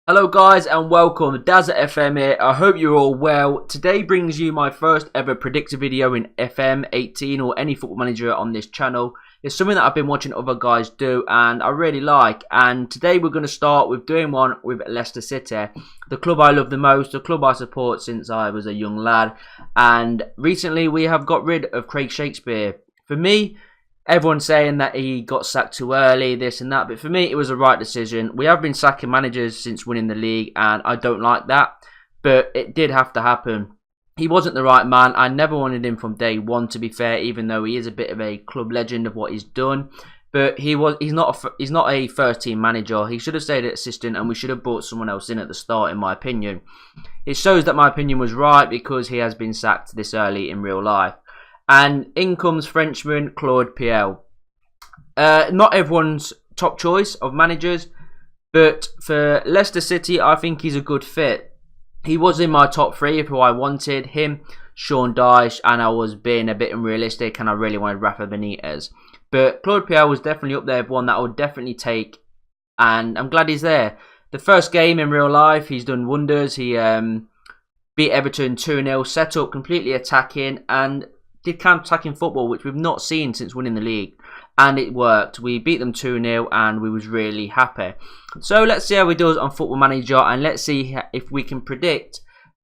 Hello guys and welcome, DazzaFm here. I hope you're all well. Today brings you my first ever predictor video in FM18 or any football manager on this channel. It's something that I've been watching other guys do and I really like. And today we're going to start with doing one with Leicester City, the club I love the most, the club I support since I was a young lad. And recently we have got rid of Craig Shakespeare. For me, everyone's saying that he got sacked too early, this and that, but for me it was the right decision. We have been sacking managers since winning the league and I don't like that, but it did have to happen. He wasn't the right man. I never wanted him from day one, to be fair, even though he is a bit of a club legend of what he's done. But he's not a first team manager. He should have stayed at assistant and we should have brought someone else in at the start, in my opinion. It shows that my opinion was right because he has been sacked this early in real life. And in comes Frenchman Claude Puel. Not everyone's top choice of managers, but for Leicester City, I think he's a good fit. He was in my top three of who I wanted, him, Sean Dyche, and I was being a bit unrealistic and I really wanted Rafa Benitez. But Claude Puel was definitely up there with one that I would definitely take, and I'm glad he's there. The first game in real life, he's done wonders. He beat Everton 2-0, set up completely attacking, and did counter-attacking football, which we've not seen since winning the league. And it worked. We beat them 2-0 and we was really happy. So let's see how he does on Football Manager, and let's see if we can predict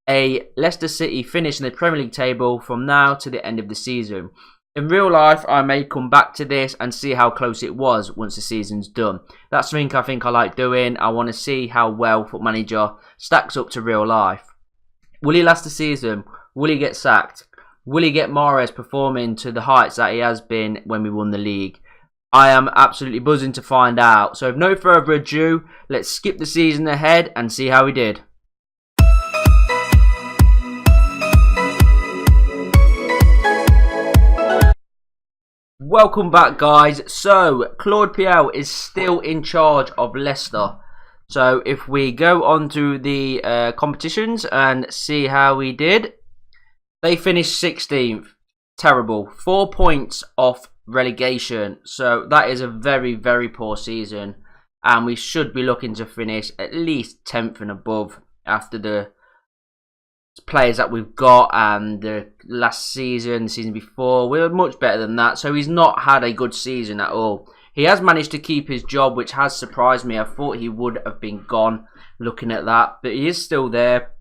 a Leicester City finish in the Premier League table from now to the end of the season. In real life, I may come back to this and see how close it was once the season's done. That's something I think I like doing. I want to see how well Football Manager stacks up to real life. Will he last the season? Will he get sacked? Will he get Mahrez performing to the heights that he has been when we won the league? I am absolutely buzzing to find out. So with no further ado, let's skip the season ahead and see how he did. Welcome back, guys. So Claude Puel is still in charge of Leicester. So if we go on to the competitions and see how he did. They finished 16th. Terrible. 4 points off relegation. So that is a very, very poor season. And we should be looking to finish at least 10th and above after the players that we've got and the last season, the season before. We were much better than that. So he's not had a good season at all. He has managed to keep his job, which has surprised me. I thought he would have been gone looking at that. But he is still there.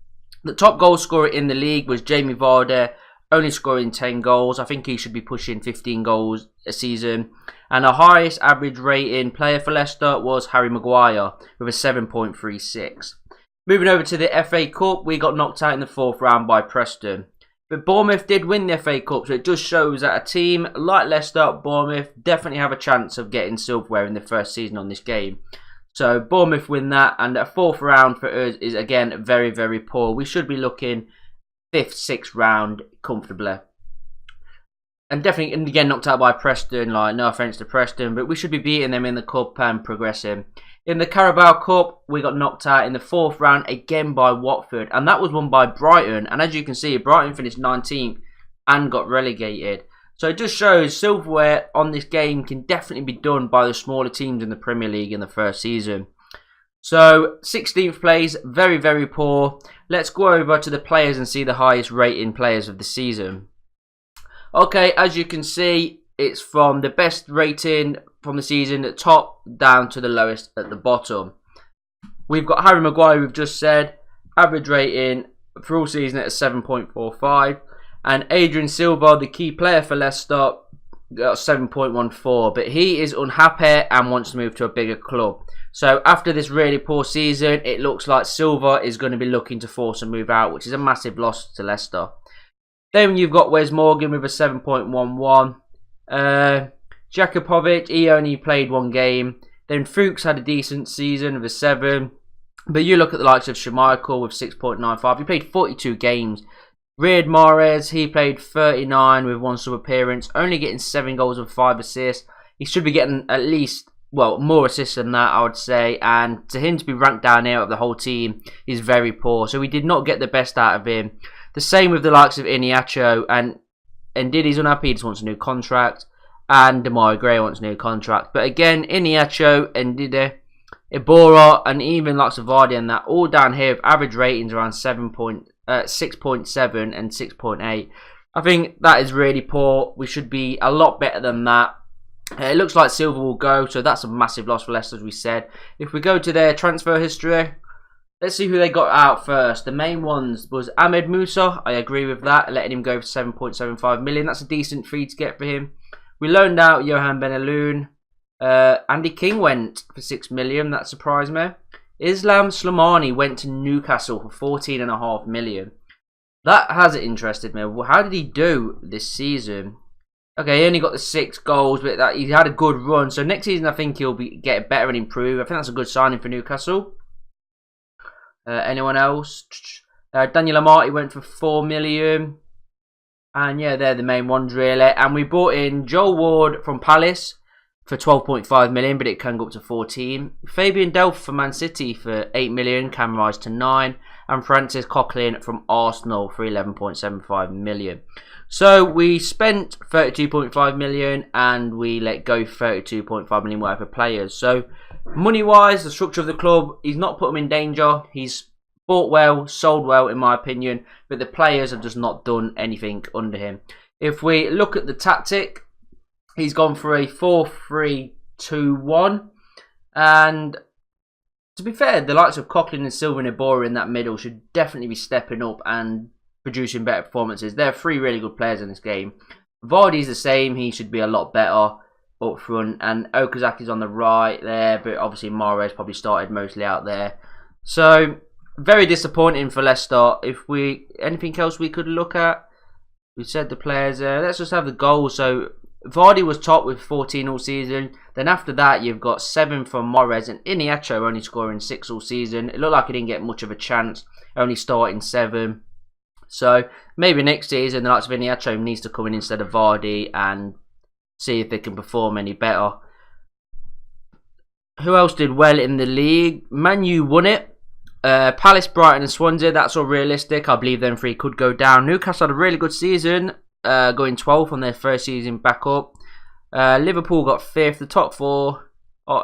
The top goal scorer in the league was Jamie Vardy, only scoring 10 goals. I think he should be pushing 15 goals a season. And the highest average rating player for Leicester was Harry Maguire with a 7.36. Moving over to the FA Cup, we got knocked out in the 4th round by Preston. But Bournemouth did win the FA Cup, so it just shows that a team like Leicester, Bournemouth, definitely have a chance of getting silverware in the first season on this game. So Bournemouth win that, and a 4th round for us is again very, very poor. We should be looking 5th, 6th round comfortably. And definitely, and again, knocked out by Preston. Like, no offence to Preston, but we should be beating them in the cup and progressing. In the Carabao Cup, we got knocked out in the 4th round again by Watford, and that was won by Brighton. And as you can see, Brighton finished 19th and got relegated. So it just shows silverware on this game can definitely be done by the smaller teams in the Premier League in the first season. So 16th place, very, very poor. Let's go over to the players and see the highest rating players of the season. Okay, as you can see, it's from the best rating from the season at top down to the lowest at the bottom. We've got Harry Maguire, we've just said, average rating for all season at a 7.45. And Adrian Silva, the key player for Leicester, got 7.14. But he is unhappy and wants to move to a bigger club. So after this really poor season, it looks like Silva is going to be looking to force a move out, which is a massive loss to Leicester. Then you've got Wes Morgan with a 7.11. Jakupovic, he only played 1 game. Then Fuchs had a decent season with a 7. But you look at the likes of Schmeichel with 6.95. He played 42 games. Riyad Mahrez, he played 39 with 1 sub-appearance, only getting 7 goals and 5 assists. He should be getting at least, well, more assists than that, I would say. And to him to be ranked down here of the whole team is very poor. So we did not get the best out of him. The same with the likes of Iheanacho, and Ndidi's unhappy, he just wants a new contract. And Demarai Gray wants a new contract. But again, Iheanacho and Ndidi, Ibora, and even like Vardy and that, all down here with average ratings around 6.7 and 6.8. I think that is really poor. We should be a lot better than that. It looks like Silva will go, so that's a massive loss for Leicester, as we said. If we go to their transfer history, let's see who they got out first. The main ones was Ahmed Musa. I agree with that, letting him go for 7.75 million. That's a decent fee to get for him. We loaned out Johan Benaloon. Andy King went for 6 million. That surprised me. Islam Slimani went to Newcastle for 14.5 million. That has interested me. Well, how did he do this season? Okay, he only got the 6 goals, but he had a good run. So next season, I think he'll get better and improve. I think that's a good signing for Newcastle. Anyone else? Daniel Amati went for 4 million. And yeah, they're the main ones really. And we brought in Joel Ward from Palace for 12.5 million, but it can go up to 14. Fabian Delph for Man City for 8 million, can rise to 9. And Francis Coquelin from Arsenal for 11.75 million. So we spent 32.5 million and we let go 32.5 million worth of players. So money wise, the structure of the club, he's not put them in danger. He's bought well, sold well in my opinion, but the players have just not done anything under him. If we look at the tactic, he's gone for a 4-3-2-1, and to be fair, the likes of Coquelin and Silva and Ibora in that middle should definitely be stepping up and producing better performances. There are 3 really good players in this game. Vardy's the same, he should be a lot better up front, and Okazaki's on the right there, but obviously Mahrez probably started mostly out there. So very disappointing for Leicester. If we anything else we could look at, we said the players. Let's just have the goals. So Vardy was top with 14 all season. Then after that, you've got 7 from Mahrez, and Iniacho only scoring 6 all season. It looked like he didn't get much of a chance, only starting 7. So maybe next season the likes of Iniacho needs to come in instead of Vardy and see if they can perform any better. Who else did well in the league? Man U won it. Palace, Brighton and Swansea, that's all realistic. I believe them 3 could go down. Newcastle had a really good season, going 12th on their first season back up. Liverpool got 5th. The top 4,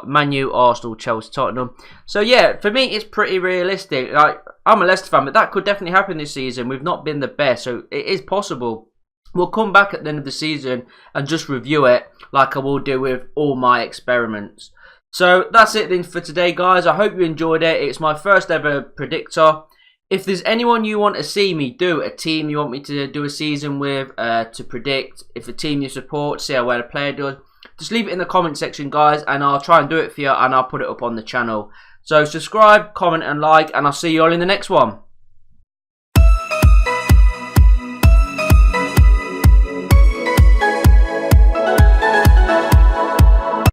Man U, Arsenal, Chelsea, Tottenham. So yeah, for me it's pretty realistic. Like, I'm a Leicester fan, but that could definitely happen this season. We've not been the best, so it is possible. We'll come back at the end of the season and just review it like I will do with all my experiments. So that's it then for today, guys. I hope you enjoyed it. It's my first ever predictor. If there's anyone you want to see me do, a team you want me to do a season with, to predict, if a team you support, see how well a player does, just leave it in the comment section, guys, and I'll try and do it for you, and I'll put it up on the channel. So subscribe, comment and like, and I'll see you all in the next one.